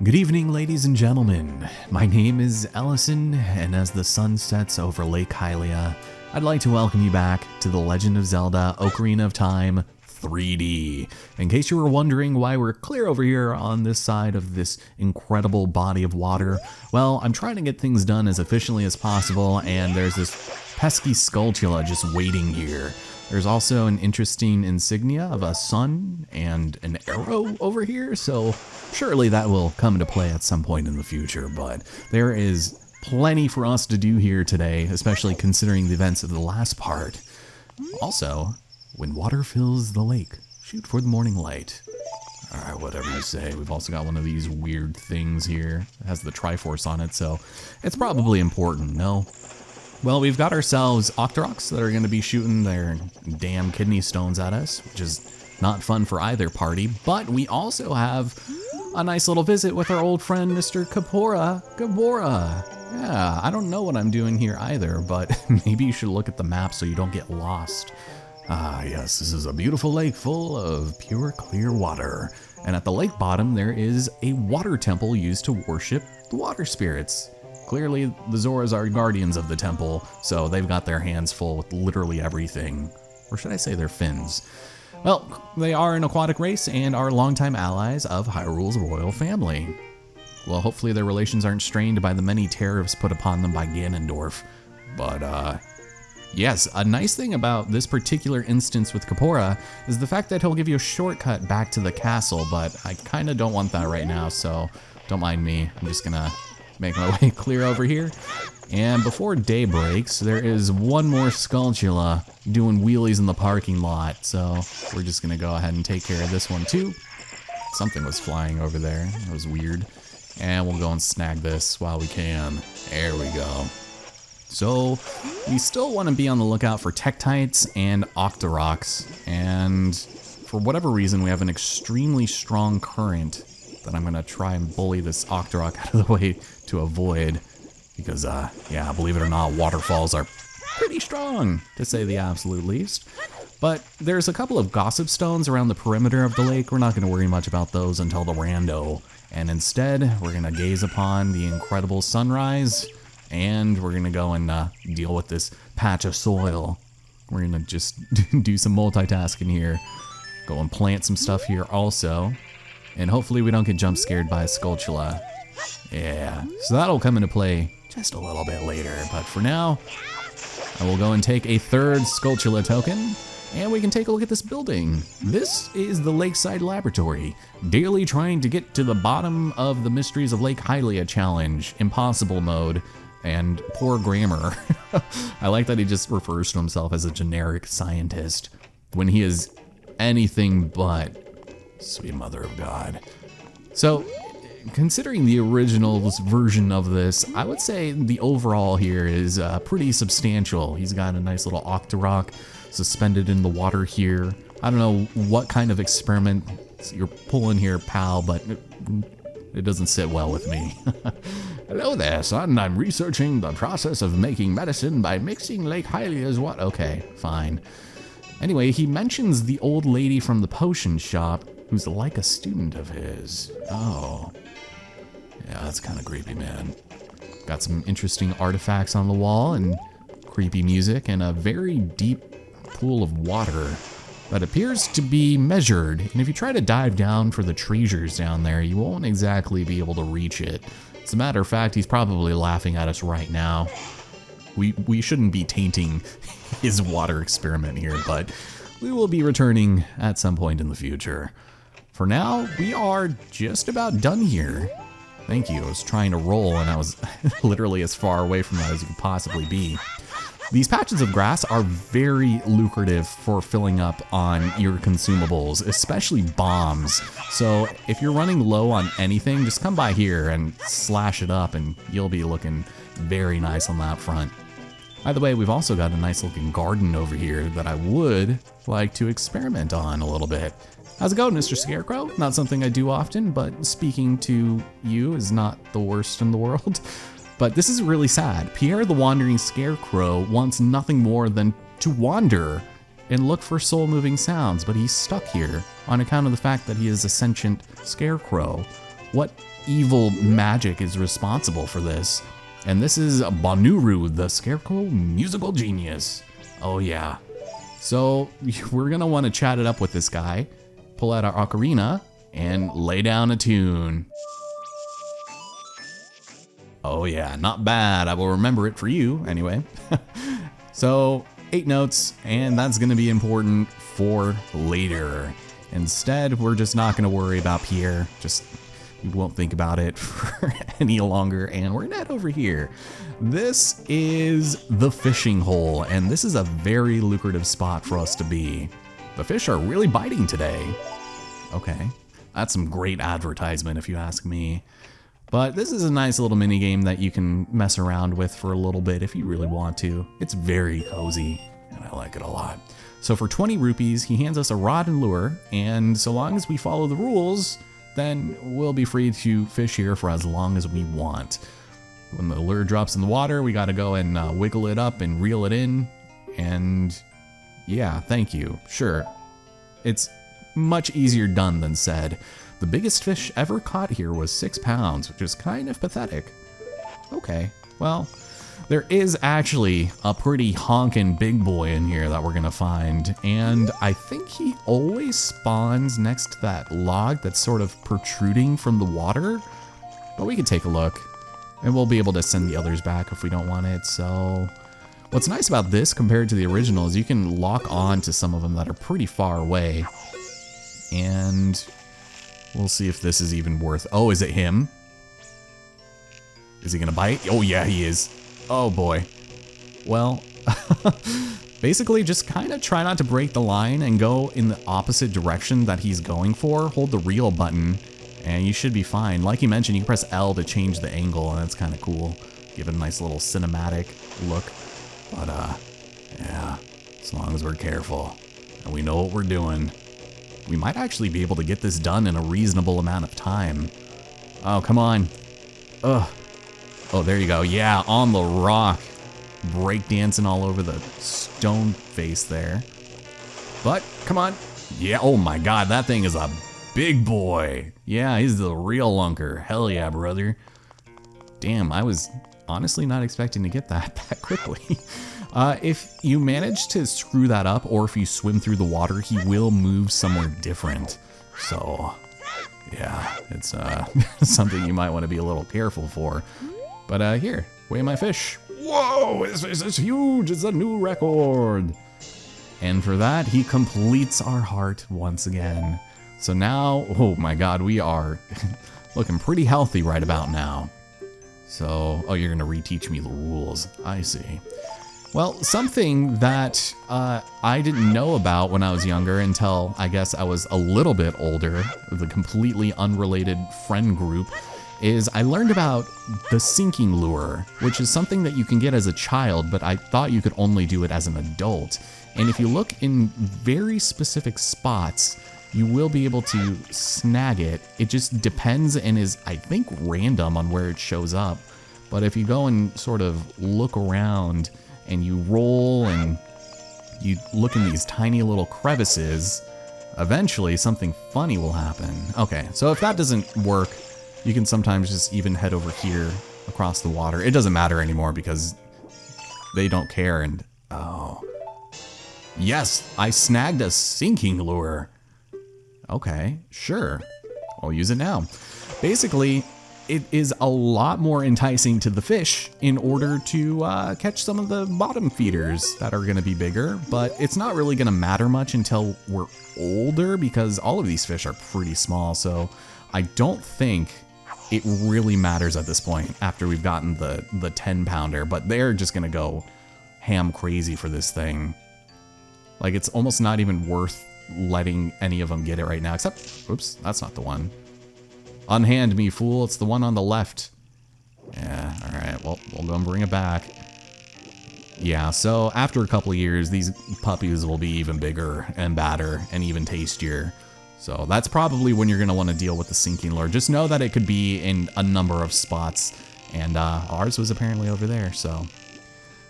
Good evening, ladies and gentlemen. My name is Ellison, and as the sun sets over Lake Hylia, I'd like to welcome you back to The Legend of Zelda Ocarina of Time 3D. In case you were wondering why we're clear over here on this side of this incredible body of water, well, I'm trying to get things done as efficiently as possible, and there's this pesky Skulltula just waiting here. There's also an interesting insignia of a sun and an arrow over here, so surely that will come into play at some point in the future, but there is plenty for us to do here today, especially considering the events of the last part. Also, when water fills the lake, shoot for the morning light. Alright, whatever you say. We've also got one of these weird things here. It has the Triforce on it, so it's probably important, no? Well, we've got ourselves Octoroks that are going to be shooting their damn kidney stones at us, which is not fun for either party, but we also have a nice little visit with our old friend, Mr. Gabora. Yeah, I don't know what I'm doing here either, but maybe you should look at the map so you don't get lost. Ah, yes, this is a beautiful lake full of pure, clear water. And at the lake bottom, there is a water temple used to worship the water spirits. Clearly, the Zoras are guardians of the temple, so they've got their hands full with literally everything. Or should I say their fins? Well, they are an aquatic race and are longtime allies of Hyrule's royal family. Well, hopefully their relations aren't strained by the many tariffs put upon them by Ganondorf. But, yes, a nice thing about this particular instance with Gabora is the fact that he'll give you a shortcut back to the castle, but I kinda don't want that right now, so don't mind me. I'm just gonna make my way clear over here. And before day breaks, there is one more Skulltula doing wheelies in the parking lot. So we're just gonna go ahead and take care of this one too. Something was flying over there. That was weird. And we'll go and snag this while we can. There we go. So we still want to be on the lookout for Tektites and Octoroks. And for whatever reason, we have an extremely strong current that I'm gonna try and bully this Octorok out of the way to avoid, because yeah, believe it or not, waterfalls are pretty strong, to say the absolute least. But there's a couple of gossip stones around the perimeter of the lake. We're not gonna worry much about those until the rando, and instead we're gonna gaze upon the incredible sunrise, and we're gonna go and deal with this patch of soil. We're gonna just do some multitasking here, go and plant some stuff here also. And hopefully we don't get jump scared by a Skulltula. Yeah, so that'll come into play just a little bit later. But for now, I will go and take a third Skulltula token, and we can take a look at this building. This is the Lakeside Laboratory, daily trying to get to the bottom of the Mysteries of Lake Hylia challenge, impossible mode, and poor grammar. I like that he just refers to himself as a generic scientist, when he is anything but sweet mother of God. So, considering the original version of this, I would say the overall here is pretty substantial. He's got a nice little Octorok suspended in the water here. I don't know what kind of experiment you're pulling here, pal, but it doesn't sit well with me. Hello there, son. I'm researching the process of making medicine by mixing Lake Hylia's water. Okay, fine. Anyway, he mentions the old lady from the potion shop who's like a student of his. Oh. Yeah, that's kind of creepy, man. Got some interesting artifacts on the wall and creepy music and a very deep pool of water that appears to be measured. And if you try to dive down for the treasures down there, you won't exactly be able to reach it. As a matter of fact, he's probably laughing at us right now. We shouldn't be tainting his water experiment here, but we will be returning at some point in the future. For now, we are just about done here. Thank you. I was trying to roll and I was literally as far away from that as you could possibly be. These patches of grass are very lucrative for filling up on your consumables, especially bombs. So if you're running low on anything, just come by here and slash it up and you'll be looking very nice on that front. By the way, we've also got a nice looking garden over here that I would like to experiment on a little bit. How's it going, Mr. Scarecrow? Not something I do often, but speaking to you is not the worst in the world. But this is really sad. Pierre the Wandering Scarecrow wants nothing more than to wander and look for soul-moving sounds, but he's stuck here on account of the fact that he is a sentient scarecrow. what evil magic is responsible for this. And this is Bonuru, the Scarecrow musical genius. Oh yeah. So we're gonna want to chat it up with this guy, pull out our ocarina, and lay down a tune. Oh yeah, not bad. I will remember it for you anyway. So 8 notes, and that's gonna be important for later. Instead, we're just not gonna worry about Pierre. We won't think about it for any longer, and we're gonna head over here. This is the fishing hole, and this is a very lucrative spot for us to be. The fish are really biting today. Okay, that's some great advertisement if you ask me. But this is a nice little mini game that you can mess around with for a little bit if you really want to. It's very cozy, and I like it a lot. So for 20 rupees, he hands us a rod and lure, and so long as we follow the rules, then we'll be free to fish here for as long as we want. When the lure drops in the water, we gotta go and wiggle it up and reel it in, and yeah, thank you, sure. It's much easier done than said. The biggest fish ever caught here was 6 pounds, which is kind of pathetic. Okay, well, there is actually a pretty honkin' big boy in here that we're gonna find, and I think he always spawns next to that log that's sort of protruding from the water, but we can take a look, and we'll be able to send the others back if we don't want it. So what's nice about this compared to the original is you can lock on to some of them that are pretty far away, and we'll see if this is even worth... Oh, is it him? Is he gonna bite? Oh yeah, he is. Oh boy. Well, basically just kind of try not to break the line and go in the opposite direction that he's going for. Hold the reel button and you should be fine. Like you mentioned, you can press L to change the angle, and that's kind of cool. Give it a nice little cinematic look. But yeah, as long as we're careful and we know what we're doing, we might actually be able to get this done in a reasonable amount of time. Oh, come on. Ugh. Oh, there you go. Yeah, on the rock. Breakdancing all over the stone face there. But, come on. Yeah, oh my god, that thing is a big boy. Yeah, he's the real lunker. Hell yeah, brother. Damn, I was honestly not expecting to get that quickly. If you manage to screw that up, or if you swim through the water, he will move somewhere different. So, yeah, it's something you might want to be a little careful for. But here, weigh my fish. Whoa, this fish is huge. It's a new record. And for that, he completes our heart once again. So now, oh my god, we are looking pretty healthy right about now. So, oh, you're gonna reteach me the rules. I see. Well, something that I didn't know about when I was younger until I guess I was a little bit older, the completely unrelated friend group, is I learned about the sinking lure, which is something that you can get as a child, but I thought you could only do it as an adult. And if you look in very specific spots, you will be able to snag it. It just depends and is, I think, random on where it shows up. But if you go and sort of look around and you roll and you look in these tiny little crevices, eventually something funny will happen. Okay, so if that doesn't work, you can sometimes just even head over here across the water. It doesn't matter anymore because they don't care. And oh, yes, I snagged a sinking lure. Okay, sure, I'll use it now. Basically, it is a lot more enticing to the fish in order to catch some of the bottom feeders that are gonna be bigger, but it's not really gonna matter much until we're older because all of these fish are pretty small, so I don't think it really matters at this point after we've gotten the 10-pounder, but they're just gonna go ham crazy for this thing. Like, it's almost not even worth letting any of them get it right now, except, oops, that's not the one. Unhand me, fool, it's the one on the left. Yeah, alright, well, we'll go and bring it back. Yeah, so after a couple of years, these puppies will be even bigger and badder and even tastier. So that's probably when you're going to want to deal with the sinking lure. Just know that it could be in a number of spots, and ours was apparently over there, so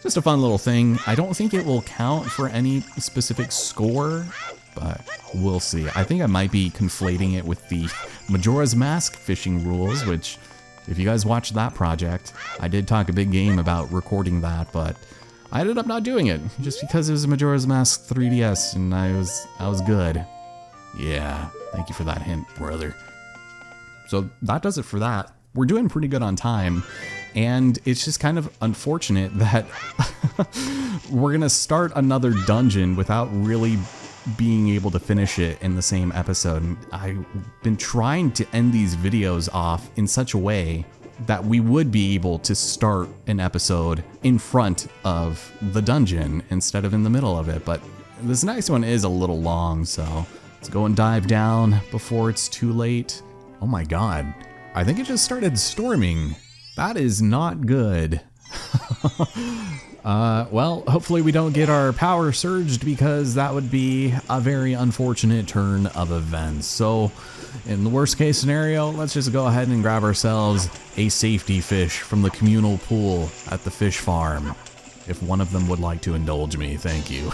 just a fun little thing. I don't think it will count for any specific score, but we'll see. I think I might be conflating it with the Majora's Mask fishing rules, which, if you guys watched that project, I did talk a big game about recording that, but I ended up not doing it just because it was a Majora's Mask 3DS and I was good. Yeah, thank you for that hint, brother. So that does it for that. We're doing pretty good on time, and it's just kind of unfortunate that we're gonna start another dungeon without really being able to finish it in the same episode. And I've been trying to end these videos off in such a way that we would be able to start an episode in front of the dungeon instead of in the middle of it, but this next one is a little long, so let's go and dive down before it's too late. Oh my god, I think it just started storming. That is not good. Well, hopefully we don't get our power surged, because that would be a very unfortunate turn of events. So in the worst case scenario, let's just go ahead and grab ourselves a safety fish from the communal pool at the fish farm. If one of them would like to indulge me, thank you.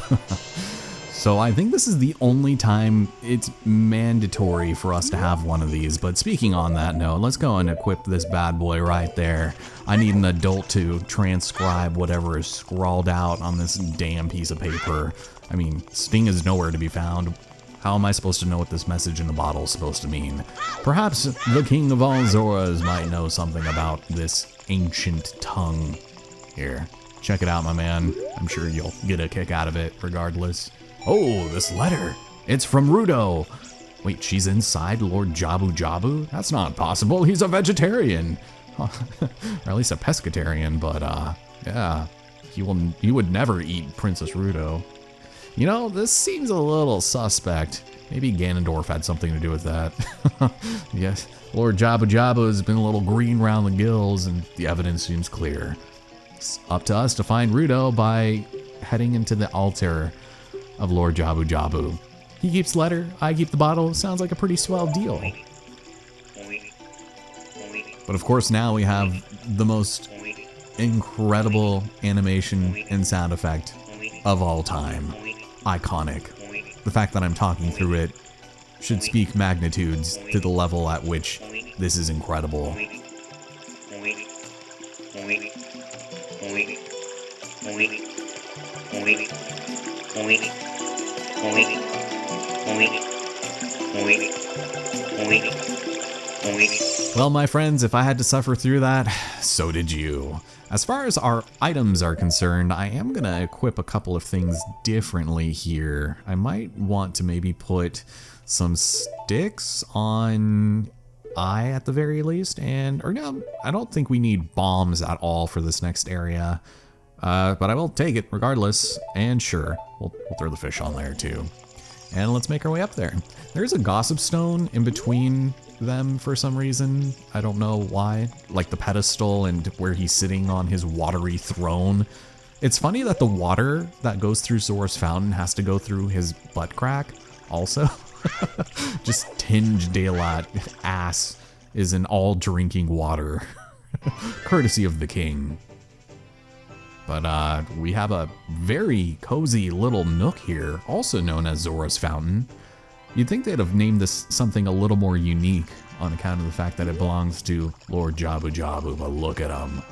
So I think this is the only time it's mandatory for us to have one of these. But speaking on that note, let's go and equip this bad boy right there. I need an adult to transcribe whatever is scrawled out on this damn piece of paper. I mean, Sting is nowhere to be found. How am I supposed to know what this message in the bottle is supposed to mean? Perhaps the King of all Zoras might know something about this ancient tongue. Here, check it out, my man. I'm sure you'll get a kick out of it regardless. Oh, this letter. It's from Rudo. Wait, she's inside Lord Jabu Jabu? That's not possible. He's a vegetarian. Or at least a pescatarian, but yeah. He would never eat Princess Rudo. You know, this seems a little suspect. Maybe Ganondorf had something to do with that. Yes, Lord Jabu Jabu has been a little green around the gills, and the evidence seems clear. It's up to us to find Rudo by heading into the altar of Lord Jabu Jabu. He keeps the letter, I keep the bottle. Sounds like a pretty swell deal. But of course now we have the most incredible animation and sound effect of all time. Iconic. The fact that I'm talking through it should speak magnitudes to the level at which this is incredible. Well, my friends, if I had to suffer through that, so did you. As far as our items are concerned, I am going to equip a couple of things differently here. I might want to maybe put some sticks on Eye at the very least, or no, I don't think we need bombs at all for this next area. But I will take it regardless, and sure, we'll throw the fish on there too. And let's make our way up there. There's a gossip stone in between them for some reason. I don't know why. Like the pedestal and where he's sitting on his watery throne. It's funny that the water that goes through Zora's fountain has to go through his butt crack also. Just Tinge Daylight ass is an all drinking water. Courtesy of the king. But we have a very cozy little nook here, also known as Zora's Fountain. You'd think they'd have named this something a little more unique on account of the fact that it belongs to Lord Jabu Jabu, but look at him.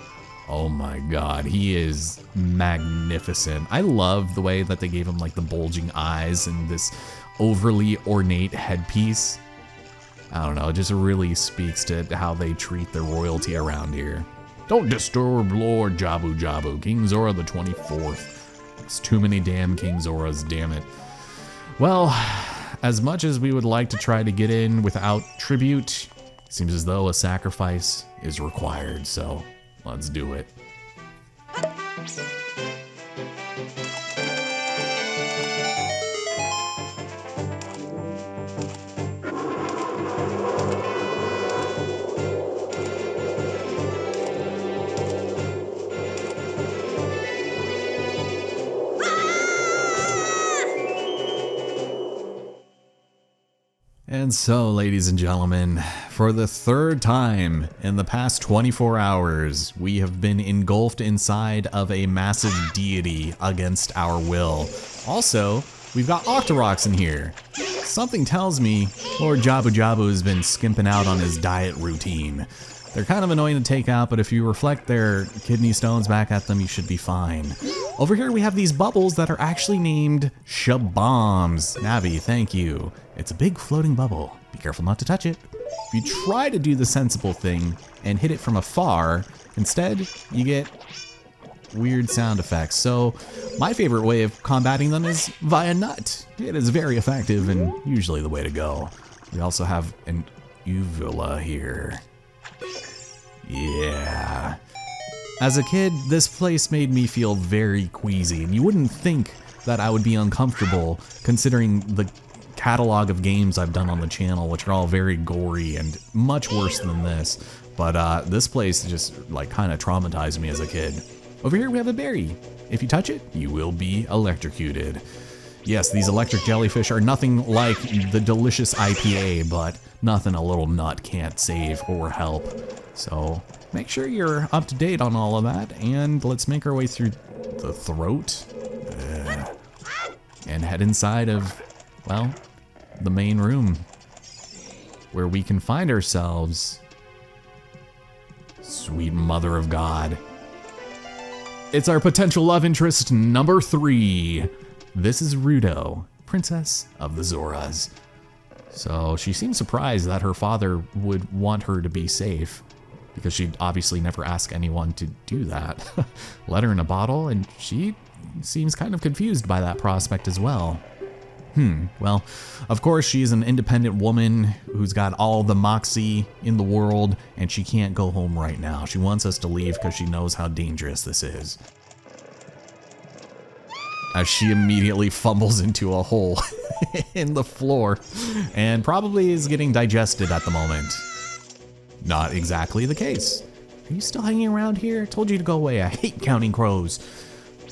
Oh my god, he is magnificent. I love the way that they gave him like the bulging eyes and this overly ornate headpiece. I don't know, it just really speaks to how they treat their royalty around here. Don't disturb Lord Jabu Jabu, King Zora the 24th. It's too many damn King Zoras, damn it. Well, as much as we would like to try to get in without tribute, it seems as though a sacrifice is required, so let's do it. And so, ladies and gentlemen, for the third time in the past 24 hours, we have been engulfed inside of a massive deity against our will. Also, we've got Octoroks in here. Something tells me Lord Jabu Jabu has been skimping out on his diet routine. They're kind of annoying to take out, but if you reflect their kidney stones back at them, you should be fine. Over here we have these bubbles that are actually named Shabombs. Navi, thank you. It's a big floating bubble. Be careful not to touch it. If you try to do the sensible thing and hit it from afar, instead you get weird sound effects. So my favorite way of combating them is via nut. It is very effective and usually the way to go. We also have an uvula here. Yeah. As a kid, this place made me feel very queasy, and you wouldn't think that I would be uncomfortable considering the catalog of games I've done on the channel, which are all very gory and much worse than this. But this place just like kind of traumatized me as a kid. Over here we have a berry. If you touch it, you will be electrocuted. Yes, these electric jellyfish are nothing like the delicious IPA, but nothing a little nut can't save or help. So make sure you're up to date on all of that, and let's make our way through the throat and head inside of, well, the main room where we can find ourselves. Sweet mother of God. It's our potential love interest number 3. This is Ruto, Princess of the Zoras. So she seems surprised that her father would want her to be safe, because she'd obviously never ask anyone to do that. Let her in a bottle, and she seems kind of confused by that prospect as well. Well, of course she's an independent woman who's got all the moxie in the world, and she can't go home right now. She wants us to leave because she knows how dangerous this is. As she immediately fumbles into a hole in the floor, and probably is getting digested at the moment. Not exactly the case. Are you still hanging around here? I told you to go away. I hate counting crows.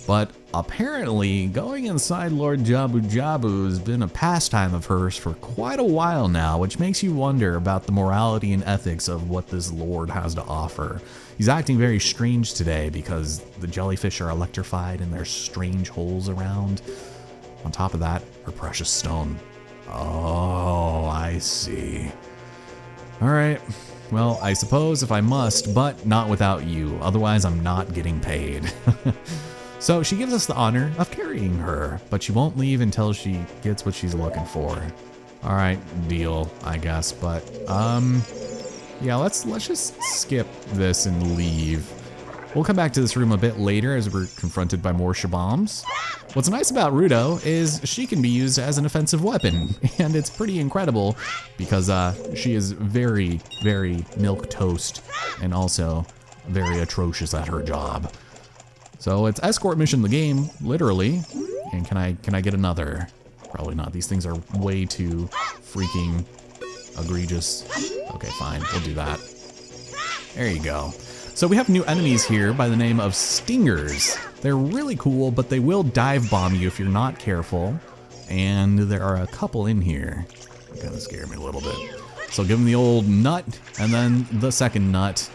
But apparently, going inside Lord Jabu Jabu has been a pastime of hers for quite a while now, which makes you wonder about the morality and ethics of what this lord has to offer. He's acting very strange today because the jellyfish are electrified and there's strange holes around. On top of that, her precious stone. Oh, I see. All right. Well, I suppose if I must, but not without you. Otherwise, I'm not getting paid. So she gives us the honor of carrying her, but she won't leave until she gets what she's looking for. All right, deal, I guess. But yeah, let's just skip this and leave. We'll come back to this room a bit later as we're confronted by more Shabombs. What's nice about Ruto is she can be used as an offensive weapon, and it's pretty incredible because she is very, very milquetoast and also very atrocious at her job. So it's escort mission the game, literally. And can I get another? Probably not. These things are way too freaking egregious. Okay, fine. We'll do that. There you go. So we have new enemies here by the name of Stingers. They're really cool, but they will dive bomb you if you're not careful. And there are a couple in here. That kind of scared me a little bit. So give them the old nut, and then the second nut.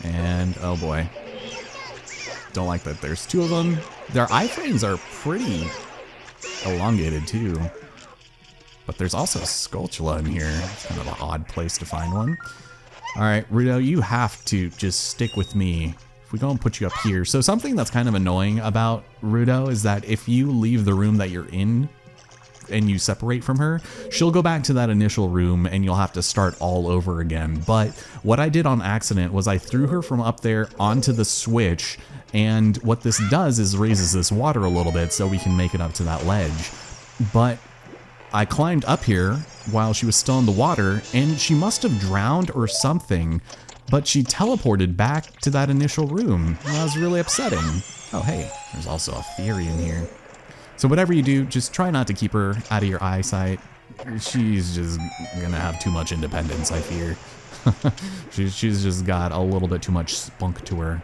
And oh boy. Don't like that there's 2 of them. Their iframes are pretty elongated too. But there's also a Skulltula in here. It's kind of an odd place to find one. All right, Ruto, you have to just stick with me. If we go and put you up here. So something that's kind of annoying about Ruto is that if you leave the room that you're in and you separate from her, she'll go back to that initial room and you'll have to start all over again. But what I did on accident was I threw her from up there onto the switch, and what this does is raises this water a little bit so we can make it up to that ledge. But I climbed up here while she was still in the water, and she must have drowned or something, but she teleported back to that initial room. That was really upsetting. Oh hey, there's also a theory in here. So whatever you do, just try not to keep her out of your eyesight. She's just gonna have too much independence, I fear. She's just got a little bit too much spunk to her.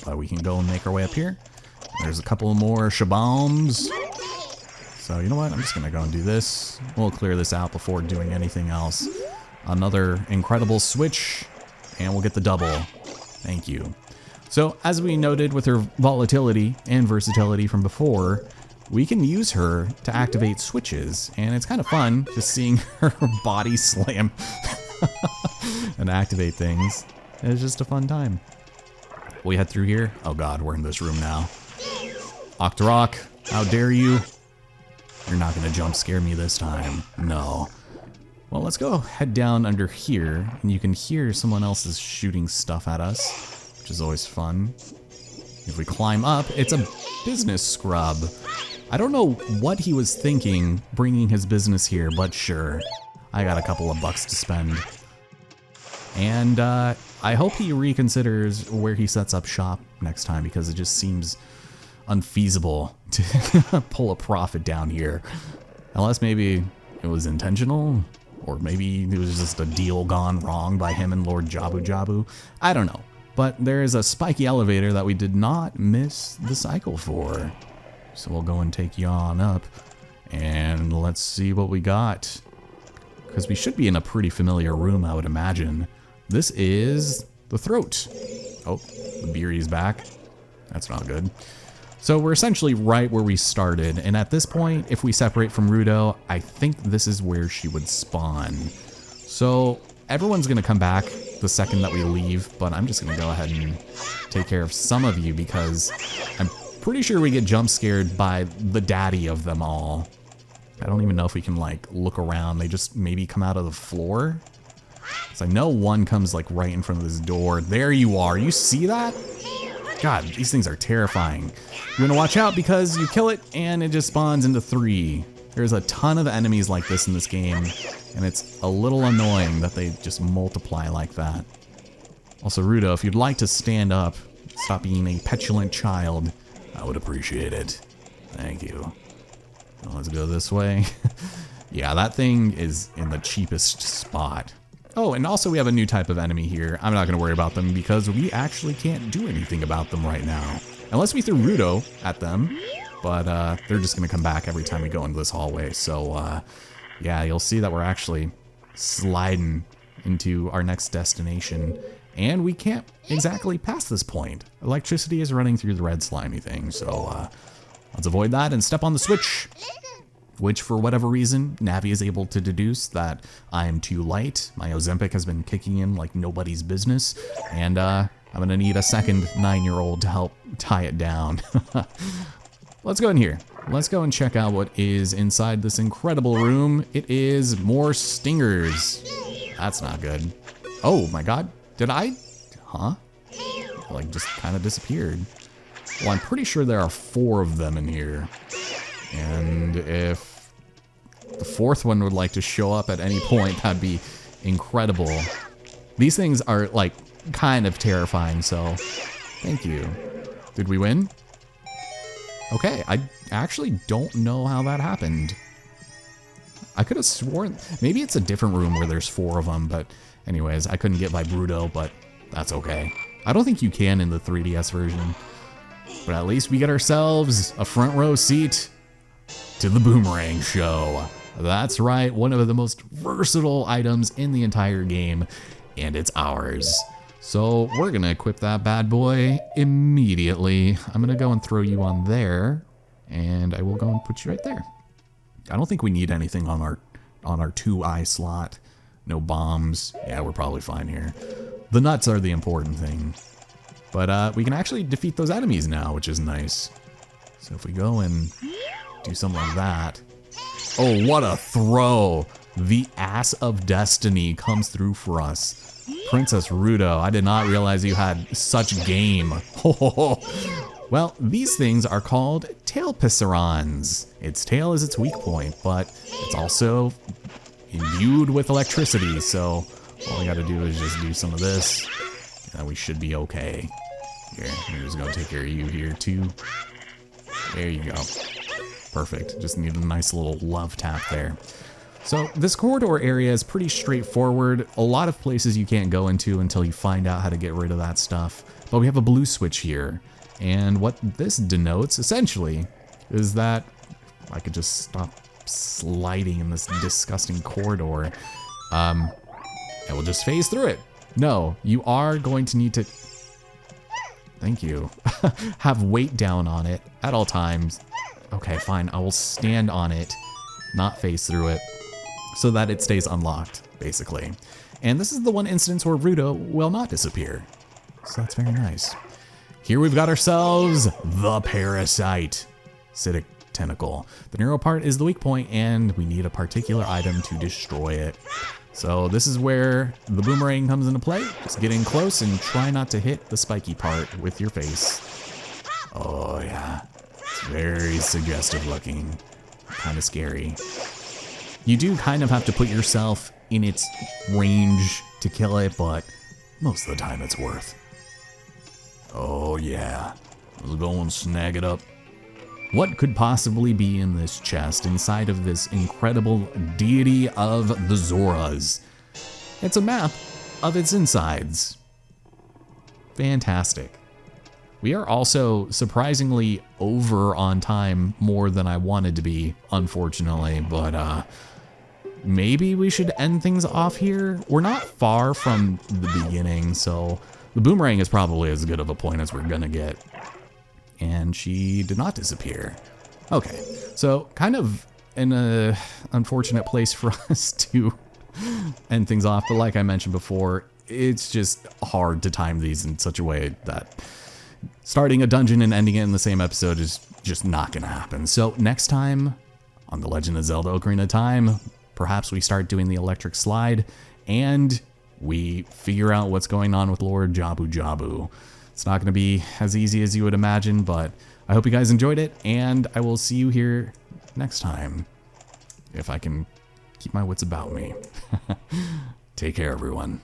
But we can go and make our way up here. There's a couple more Shabombs. So you know what, I'm just gonna go and do this. We'll clear this out before doing anything else. Another incredible switch, and we'll get the double. Thank you. So as we noted with her volatility and versatility from before, we can use her to activate switches, and it's kind of fun just seeing her body slam and activate things. It's just a fun time. We head through here. Oh god, we're in this room now. Octorok, how dare you? You're not gonna jump scare me this time. No. Well, let's go head down under here, and you can hear someone else is shooting stuff at us, which is always fun. If we climb up, it's a business scrub. I don't know what he was thinking bringing his business here, but sure. I got a couple of bucks to spend. And I hope he reconsiders where he sets up shop next time, because it just seems unfeasible to pull a profit down here. Unless maybe it was intentional, or maybe it was just a deal gone wrong by him and Lord Jabu Jabu. I don't know. But there is a spiky elevator that we did not miss the cycle for. So we'll go and take you on up, and let's see what we got. Because we should be in a pretty familiar room, I would imagine. This is the throat. Oh, the Beery's back. That's not good. So we're essentially right where we started, and at this point, if we separate from Rudo, I think this is where she would spawn. So everyone's gonna come back the second that we leave, but I'm just gonna go ahead and take care of some of you, because I'm pretty sure we get jump scared by the daddy of them all. I don't even know if we can like look around. They just maybe come out of the floor. So I know one comes like right in front of this door. There you are. You see that? God, these things are terrifying. You're gonna watch out, because you kill it and it just spawns into 3. There's a ton of enemies like this in this game, and it's a little annoying that they just multiply like that. Also, Rudo, if you'd like to stand up, stop being a petulant child, I would appreciate it. Thank you. Well, let's go this way. Yeah, that thing is in the cheapest spot. Oh, and also we have a new type of enemy here. I'm not going to worry about them, because we actually can't do anything about them right now. Unless we threw Rudo at them, but they're just going to come back every time we go into this hallway. So, yeah, you'll see that we're actually sliding into our next destination. And we can't exactly pass this point. Electricity is running through the red slimy thing, so let's avoid that and step on the switch. Which, for whatever reason, Navi is able to deduce that I am too light. My Ozempic has been kicking in like nobody's business, and I'm gonna need a second 9-year-old to help tie it down. Let's go in here. Let's go and check out what is inside this incredible room. It is more stingers. That's not good. Oh my god. Did I? Huh? Like, just kind of disappeared. Well, I'm pretty sure there are 4 of them in here. And if the 4th one would like to show up at any point, that'd be incredible. These things are, like, kind of terrifying, so thank you. Did we win? Okay, I actually don't know how that happened. I could have sworn, maybe it's a different room where there's 4 of them, but anyways, I couldn't get by Bruto, but that's okay. I don't think you can in the 3DS version, but at least we get ourselves a front row seat to the Boomerang Show. That's right, one of the most versatile items in the entire game, and it's ours. So we're gonna equip that bad boy immediately. I'm gonna go and throw you on there, and I will go and put you right there. I don't think we need anything on our 2-eye slot. No bombs. Yeah, we're probably fine here. The nuts are the important thing. But we can actually defeat those enemies now, which is nice. So if we go and do something like that. Oh, what a throw! The ass of destiny comes through for us. Princess Rudo, I did not realize you had such game. Well, these things are called tail pisserons. Its tail is its weak point, but it's also imbued with electricity, so all we gotta do is just do some of this, and we should be okay. Here, I'm just gonna take care of you here too. There you go. Perfect, just need a nice little love tap there. So this corridor area is pretty straightforward. A lot of places you can't go into until you find out how to get rid of that stuff. But we have a blue switch here. And what this denotes, essentially, is that I could just stop sliding in this disgusting corridor. And we'll just phase through it. No, you are going to need to... Thank you. Have weight down on it at all times. Okay, fine. I will stand on it, not face through it, so that it stays unlocked, basically. And this is the one instance where Ruto will not disappear. So that's very nice. Here we've got ourselves the parasite. Acidic tentacle. The neural part is the weak point, and we need a particular item to destroy it. So this is where the boomerang comes into play. Just get in close and try not to hit the spiky part with your face. Oh yeah, it's very suggestive looking, kind of scary. You do kind of have to put yourself in its range to kill it, but most of the time it's worth. Oh yeah, let's go and snag it up. What could possibly be in this chest inside of this incredible deity of the Zoras? It's a map of its insides. Fantastic. We are also surprisingly over on time, more than I wanted to be, unfortunately, but maybe we should end things off here. We're not far from the beginning, so the boomerang is probably as good of a point as we're gonna get. And she did not disappear. Okay, so kind of in a unfortunate place for us to end things off, but like I mentioned before, it's just hard to time these in such a way that starting a dungeon and ending it in the same episode is just not gonna happen. So next time on The Legend of Zelda Ocarina of Time, perhaps we start doing the electric slide and we figure out what's going on with Lord Jabu Jabu. It's not going to be as easy as you would imagine, but I hope you guys enjoyed it, and I will see you here next time, if I can keep my wits about me. Take care, everyone.